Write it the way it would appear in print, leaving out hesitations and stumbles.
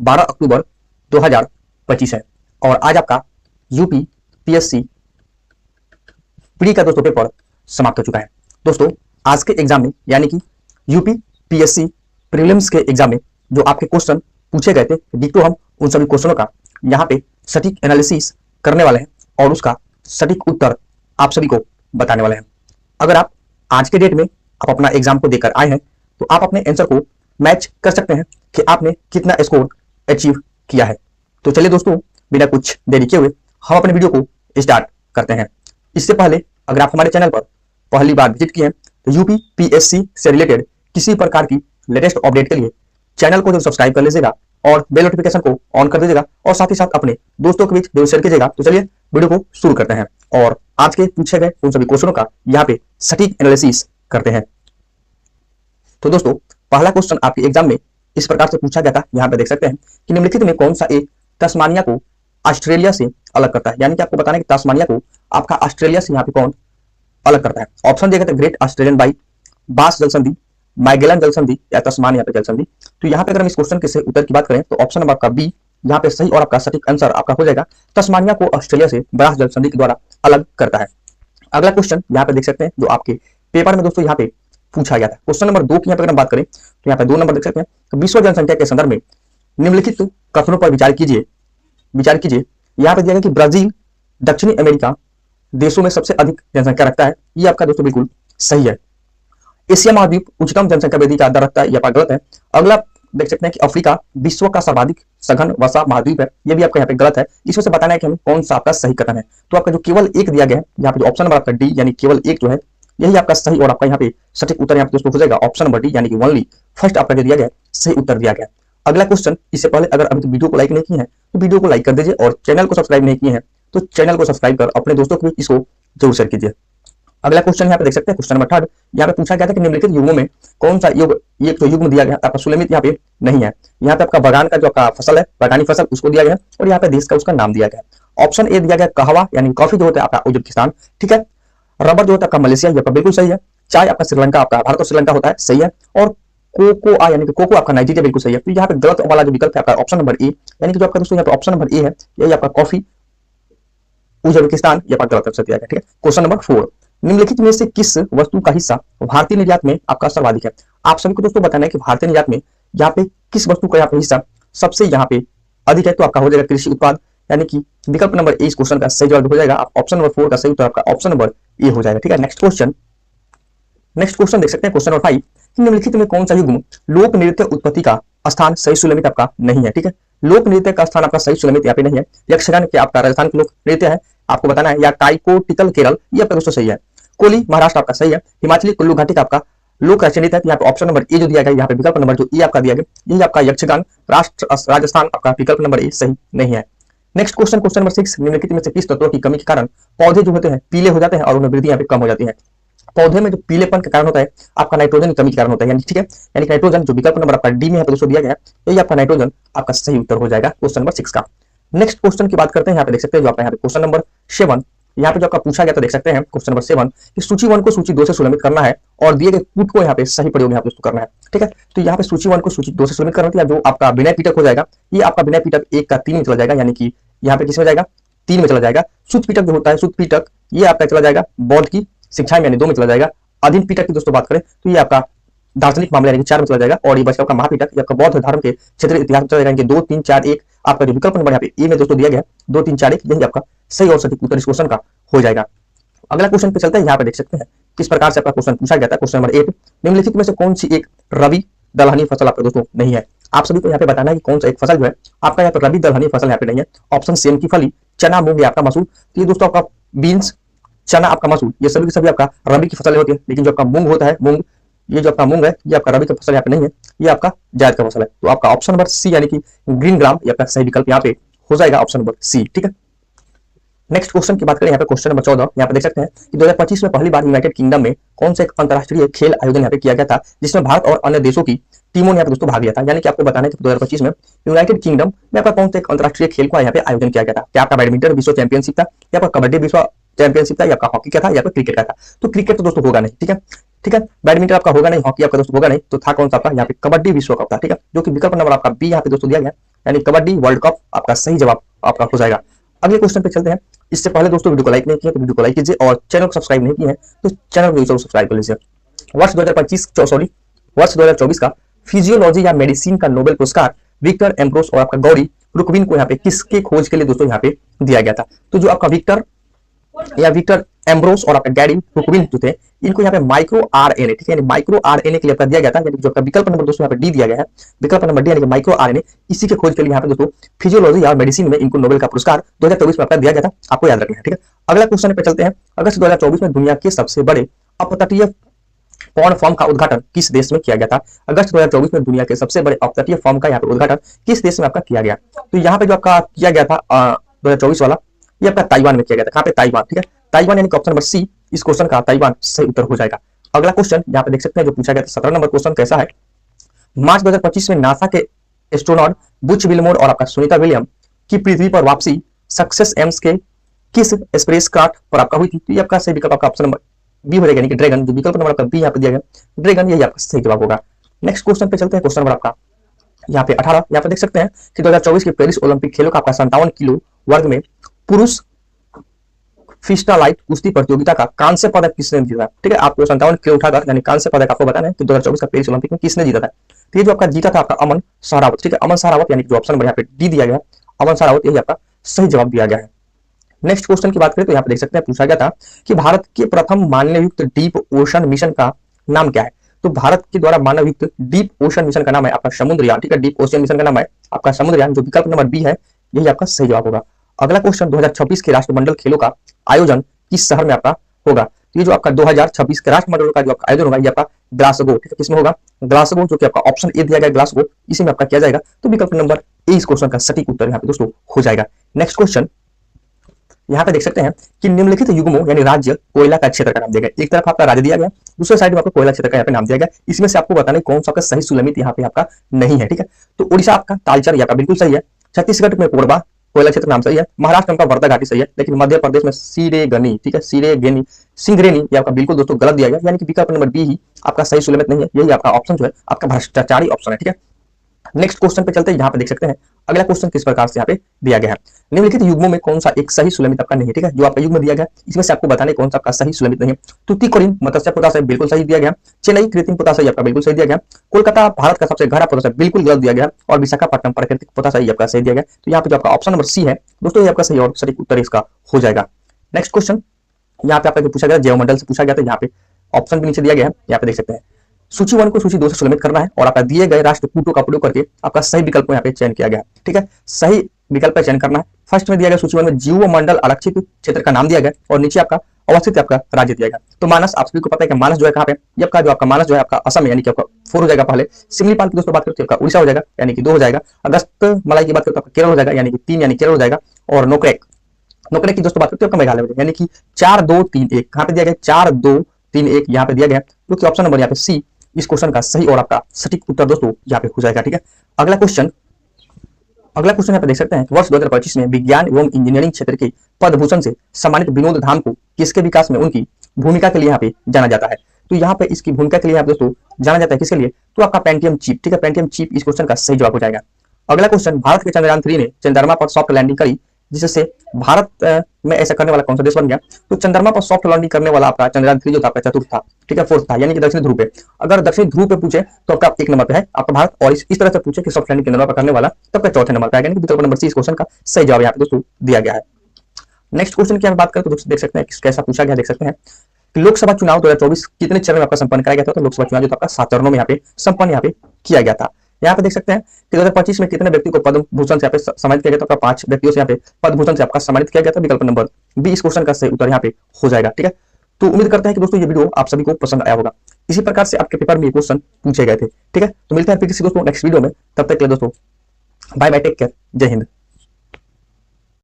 12 अक्टूबर 2025 है और आज आपका यूपी पीएससी प्री का दोस्तों पेपर समाप्त हो चुका है। दोस्तों आज के एग्जाम में यानी कि यूपी पीएससी प्रीलिम्स के एग्जाम में जो आपके क्वेश्चन पूछे गए थे, डिट्टो हम उन सभी क्वेश्चनों का यहाँ पे सटीक एनालिसिस करने वाले हैं और उसका सटीक उत्तर आप सभी को बताने वाले हैं। अगर आप आज के डेट में आप अपना एग्जाम को देकर आए हैं तो आप अपने आंसर को मैच कर सकते हैं कि आपने कितना स्कोर अचीव किया है। तो चलिए दोस्तों, बिना कुछ देरी किए हुए हम अपने वीडियो को स्टार्ट करते हैं। इससे पहले अगर आप हमारे चैनल पर पहली बार विजिट किए हैं तो यूपी पीएससी से रिलेटेड किसी प्रकार की लेटेस्ट अपडेट के लिए चैनल को जरूर सब्सक्राइब कर लीजिएगा और बेल नोटिफिकेशन को ऑन कर दीजिएगा और साथ ही साथ अपने दोस्तों के बीच जरूर शेयर कीजिएगा। तो चलिए वीडियो को शुरू करते हैं और आज के पूछे गए उन सभी क्वेश्चनों का यहाँ पे सटीक एनालिसिस करते हैं। तो दोस्तों पहला क्वेश्चन आपके एग्जाम में इस प्रकार से पूछा गया था, यहाँ पे देख सकते हैं कि निम्नलिखित में कौन सा एक तस्मानिया को ऑस्ट्रेलिया से अलग करता है। यानी कि आपको बताना है कि तस्मानिया को आपका ऑस्ट्रेलिया से यहाँ पे कौन अलग करता है। ऑप्शन दिया गया था ग्रेट ऑस्ट्रेलियन बाई, बास जल संधि, मैगेलन जल संधि या तस्मानिया पे जल संधि। तो यहाँ पे अगर हम इस क्वेश्चन के सही उत्तर की बात करें तो ऑप्शन नंबर आपका बी यहाँ पे सही और आपका सटीक आंसर आपका हो जाएगा। तस्मानिया को ऑस्ट्रेलिया से बास जल संधि के द्वारा अलग करता है। अगला क्वेश्चन यहाँ पे देख सकते हैं जो आपके पेपर में दोस्तों यहाँ पे पूछा गया था। क्वेश्चन नंबर 2 की यहाँ पे अगर हम बात करें तो यहाँ पे 2 नंबर देख सकते हैं तो विश्व जनसंख्या के संदर्भ में निम्नलिखित कथनों पर विचार कीजिए। यहाँ पे दिया गया कि ब्राजील दक्षिणी अमेरिका देशों में सबसे अधिक जनसंख्या रखता है। ये आपका दोस्तों बिल्कुल सही है। एशिया महाद्वीप उच्चतम जनसंख्या वृद्धि का दर रखता है, ये आपका गलत है। अगला देख सकते हैं कि अफ्रीका विश्व का सर्वाधिक सघन वसा महाद्वीप है, ये भी आपका यहाँ पे गलत है। इसमें से बताना है कि हमें कौन सा आपका सही कथन है। तो आपका जो केवल एक दिया गया है यहाँ पे जो ऑप्शन नंबर आपका डी यानी केवल एक जो है यही आपका सही और आपका यहाँ पे सटीक उत्तर यहाँ पे दोस्तों हो जाएगा ऑप्शन नंबर डी यानी कि ओनली फर्स्ट आपका जो दिया गया सही उत्तर दिया गया। अगला क्वेश्चन, इससे पहले अगर अभी वीडियो को लाइक नहीं किए हैं तो वीडियो को लाइक कर दीजिए और चैनल को सब्सक्राइब नहीं किए हैं तो चैनल को सब्सक्राइब कर अपने दोस्तों के बीच इसको जरूर शेयर कीजिए। अगला क्वेश्चन यहाँ पे देख सकते हैं क्वेश्चन नंबर 3 यहाँ पे पूछा गया था कि निम्नलिखित युगों में कौन सा युग, ये तो युग्म दिया गया आपका सुलेमित यहाँ पे नहीं है। यहाँ पे आपका बागान का जो आपका फसल है, बागानी फसल, उसको दिया गया और यहाँ पे देश का उसका नाम दिया गया। ऑप्शन ए दिया गया कहवा यानी कॉफी जो होता है आपका उज्बेकिस्तान, ठीक है। रबर जो होता है आपका मलेशिया, ये आपका बिल्कुल सही है। चाय आपका श्रीलंका, आपका भारत और श्रीलंका होता है, सही है। और कोकोआ यानी कि कोको आपका नाइजीरिया, बिल्कुल सही है। तो यहाँ पे गलत वाला जो विकल्प है आपका ऑप्शन नंबर ए यानी कि जो आपका दोस्तों यहाँ पे ऑप्शन नंबर ए है यही आपका कॉफी उज्बेकिस्तान, ये आपका गलत आंसर दिया गया, ठीक है। क्वेश्चन नंबर 4, निम्नलिखित में से किस वस्तु का हिस्सा भारतीय निर्यात में आपका सर्वाधिक है। आप सभी को दोस्तों बताना है कि भारतीय निर्यात में यहाँ पे किस वस्तु का यहाँ पे हिस्सा सबसे यहाँ पे अधिक है। तो आपका हो जाएगा कृषि उत्पाद यानी कि विकल्प नंबर ए इस क्वेश्चन का सही जवाब हो जाएगा। आप ऑप्शन नंबर 4 का सही उत्तर आपका ऑप्शन नंबर ए हो जाएगा, ठीक है। नेक्स्ट क्वेश्चन देख सकते हैं क्वेश्चन नंबर 5, निम्नलिखित में कौन सा युग्म लोक नृत्य उत्पत्ति का स्थान सही सुलमित आपका नहीं है, ठीक है। लोक नृत्य का स्थान आपका सही सुलमित यहाँ पे नहीं है। यक्षगान के आपका राजस्थान के लोक नृत्य है, आपको बताना है, या काइकोटिकल केरल, ये आपका दोस्तों सही है। कोली महाराष्ट्र आपका सही है। हिमाचली कुल्लू घाटी का आपका लोक नृत्य है, यहाँ पे ऑप्शन नंबर ए जो दिया गया यहाँ पे विकल्प नंबर जो ए आपका दिया गया यही आपका यक्षगान राजस्थान आपका विकल्प नंबर ए सही नहीं है। नेक्स्ट क्वेश्चन नंबर 6, निम्नलिखित में से किस तत्वों की कमी के कारण पौधे जो होते हैं पीले हो जाते हैं और उनमें वृद्धि यहाँ पे कम हो जाती है। पौधे में जो पीलेपन का कारण होता है आपका नाइट्रोजन की कमी के कारण होता है, यानी ठीक है, यानी नाइट्रोजन जो विकल्प नंबर आपका डी में यहाँ पे दोस्तों दिया गया यही आपका नाइट्रोजन आपका सही उत्तर हो जाएगा क्वेश्चन नंबर 6 का। नेक्स्ट क्वेश्चन की बात करते हैं, यहाँ पे देख सकते हैं जो आपका यहाँ पे क्वेश्चन नंबर 7 यहाँ पे जो आपका पूछा गया था देख सकते हैं क्वेश्चन नंबर 7 कि सूची 1 को सूची 2 से सुलमित करना है और दिए गए पुट को यहाँ पे सही प्रयोग यहाँ पे दोस्तों करना है, ठीक है। तो यहाँ पे सूची 1 को सूची 2 से सुलमित करना है, जो आपका विनय पीटक हो जाएगा ये आपका विनय पीटक 1 का 3 में चला जाएगा, यानी कि यहाँ पे किस में जाएगा 3 में चला जाएगा। सुत पीटक जो होता है सुत पीटक ये आपका चला जाएगा बौद्ध की शिक्षाएं यानी 2 में चला जाएगा। अधीन पीटक की दोस्तों बात करें तो ये आपका दार्शनिक मामले यानी 4 में चला जाएगा और ये बचका आपका महापीटक ये आपका बौद्ध धर्म के क्षेत्रीय इतिहास में चला जाएगा। 2 3 4 1 आपका जो विकल्प नंबर यहाँ पे ए में दोस्तों दिया गया 2 3 4 1 यही आपका सही और सटीक उत्तर इस क्वेश्चन का हो जाएगा। अगला क्वेश्चन पे चलते हैं, यहाँ पे देख सकते हैं किस प्रकार से आपका क्वेश्चन पूछा गया था। क्वेश्चन नंबर 8, निम्नलिखित में से कौन सी एक रबी दलहनी फसल आपका दोस्तों नहीं है। आप सभी को यहाँ पे बताना है कि कौन सा एक फसल जो है आपका यहाँ पे रबी दलहनी फसल यहाँ पे नहीं है। ऑप्शन सेम की फली, चना, मूंग या आपका मसूर। तो ये दोस्तों आपका बीन्स, चना, आपका मसूर ये सभी के सभी आपका रबी की फसल होती है, लेकिन जो आपका मूंग होता है मूंग ये जो आपका मूंग है ये आपका रबी का फसल यहाँ पे नहीं है, ये आपका जायद का फसल है। तो आपका ऑप्शन नंबर सी यानी कि ग्रीन ग्राम ये आपका सही विकल्प यहाँ पे हो जाएगा ऑप्शन नंबर सी, ठीक है। नेक्स्ट क्वेश्चन की बात करें यहाँ पे क्वेश्चन नंबर 14 यहाँ पे देख सकते हैं कि 2025 में पहली बार यूनाइटेड किंगडम में कौन से एक अंतरराष्ट्रीय खेल आयोजन यहाँ पे किया गया था जिसमें भारत और अन्य देशों की टीमों ने यहाँ पे दोस्तों भाग लिया था। यानी कि आपको बताना है कि 2025 में यूनाइटेड किंगडम में आपका कौन सा एक अंतरराष्ट्रीय खेल का यहाँ पे आयोजन किया गया था। क्या आपका बैडमिंटन विश्व चैंपियनशिप था, या आपका कबड्डी विश्व चैंपियनशिप था, या आपका हॉकी का था, या फिर क्रिकेट का था। तो क्रिकेट तो दोस्तों होगा नहीं, ठीक है, ठीक है। बैडमिंटन आपका होगा नहीं, हॉकी आपका दोस्तों होगा नहीं, तो था कौन सा आपका यहाँ पे कबड्डी विश्व कप था, ठीक है, जो कि विकल्प नंबर आपका बी यहाँ पे दोस्तों दिया गया यानी कबड्डी वर्ल्ड कप आपका सही जवाब आपका हो जाएगा। अगले क्वेश्चन पे चलते हैं। इससे पहले दोस्तों वीडियो को लाइक नहीं किया तो वीडियो को लाइक कीजिए और चैनल को सब्सक्राइब नहीं किया है तो चैनल को जरूर सब्सक्राइब कर लीजिए। वर्ष 2024 का फिजियोलॉजी या मेडिसिन का नोबेल पुरस्कार विक्टर एम्ब्रोस और आपका गौरी रुकविन को यहाँ पे किसके खोज के लिए दोस्तों यहाँ पे दिया गया था? तो जो आपका विक्टर एम्ब्रोस और आपका गैरी रुकविन जो थे, इनको यहाँ पे माइक्रो आरएनए, ठीक है, यानी माइक्रो आरएनए के लिए आपका दिया गया था, यानी जो आपका विकल्प नंबर दोस्तों यहाँ पे डी दिया गया है, विकल्प नंबर डी यानी कि माइक्रो आरएनए, इसी के खोज के लिए यहाँ पे दोस्तों फिजियोलॉजी या मेडिसिन में इनको नोबेल का पुरस्कार 2024 में आपका दिया गया था, आपको याद रखना है, ठीक है। अगला क्वेश्चन पे चलते हैं। अगस्त 2024 में दुनिया के सबसे बड़े अपतटीय पॉन्ड फार्म का उद्घाटन किस देश में किया गया था? अगस्त 2024 में दुनिया के सबसे बड़े अपतटीय फार्म का यहाँ पे उद्घाटन किस देश में आपका किया गया? तो यहाँ पे जो आपका किया गया था 2024 वाला, ये आपका ताइवान में किया गया था। कहाँ पे? ताइवान, ठीक है, ताइवान यानी कि ऑप्शन नंबर सी इस क्वेश्चन का ताइवान सही उत्तर हो जाएगा। अगला क्वेश्चन यहाँ पे देख सकते हैं जो पूछा गया था 17 नंबर क्वेश्चन कैसा है? मार्च 2025 में नासा के एस्ट्रोनॉट बुच विल्मोर और आपका सुनीता विलियम की पृथ्वी पर वापसी सक्सेस एम्स के किस स्पेसक्राफ्ट पर आपका हुई थी? तो ये आपका सही विकल्प आपका ऑप्शन नंबर बी हो जाएगा, यानी कि ड्रैगन। जो विकल्प नंबर आपका बी यहाँ पे दिया गया ड्रैगन, यही आपका सही जवाब होगा। नेक्स्ट क्वेश्चन पे चलते हैं। क्वेश्चन नंबर आपका यहाँ पे 18, यहाँ पे देख सकते हैं कि 2024 के पेरिस ओलंपिक खेलों का आपका 57 किलो वर्ग में पुरुष फिस्टालाइट कुश्ती प्रतियोगिता का कांस्य पदक किसने जीता? ठीक है, आपको 57 किलो उठाकर यानी कांस्य पदक आपको बताना है कि 2024 का पेरिस ओलंपिक में किसने जीता था। तो ये जो आपका जीता था आपका अमन सहरावत, ठीक है, अमन सहरावत, यानी जो ऑप्शन नंबर यहाँ पे डी दिया गया अमन सहरावत, यही आपका सही जवाब दिया गया है। नेक्स्ट क्वेश्चन की बात करें तो यहाँ पे देख सकते हैं पूछा गया था कि भारत के प्रथम मानवयुक्त डीप ओशन मिशन का नाम क्या है? तो भारत के द्वारा मानवयुक्त डीप ओशन मिशन का नाम है आपका समुद्रयान, ठीक है, डीप ओशन मिशन का नाम है आपका समुद्रयान, जो विकल्प नंबर बी है, यही आपका सही जवाब होगा। अगला क्वेश्चन 2026 के राष्ट्रमंडल खेलों का आयोजन किस शहर में आपका होगा? ये जो आपका 2026 के राष्ट्रमंडल का जो आपका आयोजन होगा ये आपका ग्लासगो, ठीक है, किसमें होगा? ग्लासगो, जो कि आपका ऑप्शन ए दिया गया ग्लासगो, इसी में आपका किया जाएगा। तो विकल्प नंबर ए इस क्वेश्चन का सटीक उत्तर यहाँ पे दोस्तों हो जाएगा। नेक्स्ट क्वेश्चन यहाँ पे देख सकते हैं कि निम्नलिखित युग्मों यानी राज्य कोयला का क्षेत्र का नाम दिया गया। एक तरफ आपका राज्य दिया गया, दूसरे साइड में आपको कोयला क्षेत्र का यहाँ पे नाम दिया गया। इसमें से आपको बताना कौन सा आपका सही सुलमित यहाँ पे आपका नहीं है, ठीक है। तो उड़ीसा आपका तालचर यहाँ का बिल्कुल सही है, छत्तीसगढ़ में कोरबा कोयला क्षेत्र नाम सही है, महाराष्ट्र में वर्धा घाटी सही है, लेकिन मध्य प्रदेश में सिरेगनी, ठीक है, सिरेगनी सिंगरेनी ये आपका बिल्कुल दोस्तों गलत दिया गया, यानी कि विकल्प नंबर बी ही आपका सही सुलमित नहीं है, यही आपका ऑप्शन जो है आपका भ्रष्टाचारी ऑप्शन है, ठीक है। नेक्स्ट क्वेश्चन पे चलते हैं। यहाँ पे देख सकते हैं अगला क्वेश्चन किस प्रकार से यहाँ पे दिया गया है। निम्नलिखित युग्मों में कौन सा एक सही सुलमित आपका नहीं है, ठीक है, जो आपका युग्म दिया गया इसमें से आपको बताने कौन सा आपका सही सुलमित नहीं है। तूतीकोरिन मत्स्य पोताशय बिल्कुल सही दिया गया, चेन्नई कृत्रिम पोताशय आपका बिल्कुल सही दिया गया, कोलकाता भारत का सबसे गहरा पोताशय बिल्कुल गलत दिया गया, और विशाखापट्टनम प्राकृतिक पोताशय आपका सही दिया गया। तो यहाँ पे जो आपका ऑप्शन नंबर सी है दोस्तों ये आपका सही और सटीक उत्तर इसका हो जाएगा। नेक्स्ट क्वेश्चन यहाँ पे आपका जो पूछा गया जैवमंडल से पूछा गया था, यहाँ पे ऑप्शन भी नीचे दिया गया है, यहाँ पे देख सकते हैं सूची 1 को सूची 2 से सुलमित करना है और आपका दिए गए राष्ट्र कूटों का प्रयोग करके आपका सही विकल्प को यहाँ पे चयन किया गया है, ठीक है, सही विकल्प का चयन करना है। फर्स्ट में दिया गया सूची 1 में जीवमंडल आरक्षित क्षेत्र का नाम दिया गया और नीचे आपका अवस्थित आपका राज्य दिया गया। तो मानस आप सभी को पता है कि मानस जो है कहाँ पे, ये आपका जो आपका मानस जो है आपका असम यानी कि आपका 4 हो जाएगा पहले। सिमलीपाल की दोस्तों बात करते हैं आपका उड़ीसा हो जाएगा यानी कि 2 हो जाएगा। अगस्त मलाई की बात करते हैं आपका केरल हो जाएगा यानी कि 3 यानी केरल हो जाएगा। और नोकरेक की दोस्तों बात करते हैं आपका मेघालय हो जाएगा यानी कि 4 2 3 1 कहाँ पे दिया गया 4 2 3 1 यहाँ पे दिया गया, जो कि ऑप्शन नंबर यहाँ पे सी इस क्वेश्चन का सही और आपका सटीक उत्तर दोस्तों यहाँ पे हो जाएगा, ठीक है। अगला क्वेश्चन यहाँ पे देख सकते हैं कि वर्ष 2025 में विज्ञान एवं इंजीनियरिंग क्षेत्र के पद्म भूषण से सम्मानित विनोद धाम को किसके विकास में उनकी भूमिका के लिए यहाँ पे जाना जाता है? तो यहाँ पे इसकी भूमिका के लिए यहाँ पे दोस्तों जाना जाता है किसके लिए? तो आपका पेंटियम चिप, ठीक है, पेंटियम चिप इस क्वेश्चन का सही जवाब हो जाएगा। अगला क्वेश्चन भारत के चंद्रयान 3 ने चंद्रमा पर सॉफ्ट लैंडिंग करी, जिससे भारत में ऐसा करने वाला कौन सा देश बन गया? तो चंद्रमा पर सॉफ्ट लैंडिंग करने वाला आपका चंद्रयान 3 जो था आपका चतुर्थ था, ठीक है, 4th था, यानी कि दक्षिण ध्रुव पे। अगर दक्षिण ध्रुव पे पूछे तो आपका 1 नंबर पे है आपका भारत, और इस तरह से पूछे कि सॉफ्ट लैंडिंग चंद्रमा पर करने वाला तो आपका 4th नंबर पे आएगा, यानी कि विकल्प नंबर सी इस क्वेश्चन का सही जवाब यहाँ पे दोस्तों दिया गया है। नेक्स्ट क्वेश्चन की हम बात करें तो देख सकते हैं कैसा पूछा गया, देख सकते हैं कि लोकसभा चुनाव 2024 कितने चरण में आपका संपन्न कराया गया था? तो लोकसभा चुनाव जो था आपका 7 चरणों में यहाँ पे संपन्न यहाँ पे किया गया था। यहाँ पे देख सकते हैं कि 2025 में कितने व्यक्ति को पद्म भूषण से यहाँ पे सम्मानित किया गया था? 5 व्यक्तियों से यहाँ पे पद्म भूषण से आपका सम्मानित किया गया था। विकल्प नंबर बी इस क्वेश्चन का सही उत्तर यहाँ पे हो जाएगा, ठीक है। तो उम्मीद करते हैं कि दोस्तों ये वीडियो आप सभी को पसंद आया होगा। इसी प्रकार से आपके पेपर में ये क्वेश्चन पूछे गए थे, ठीक है। तो मिलते हैं फिर किसी दोस्तों नेक्स्ट वीडियो में, तब तक के लिए दोस्तों बाय बाय, टेक केयर, जय हिंद।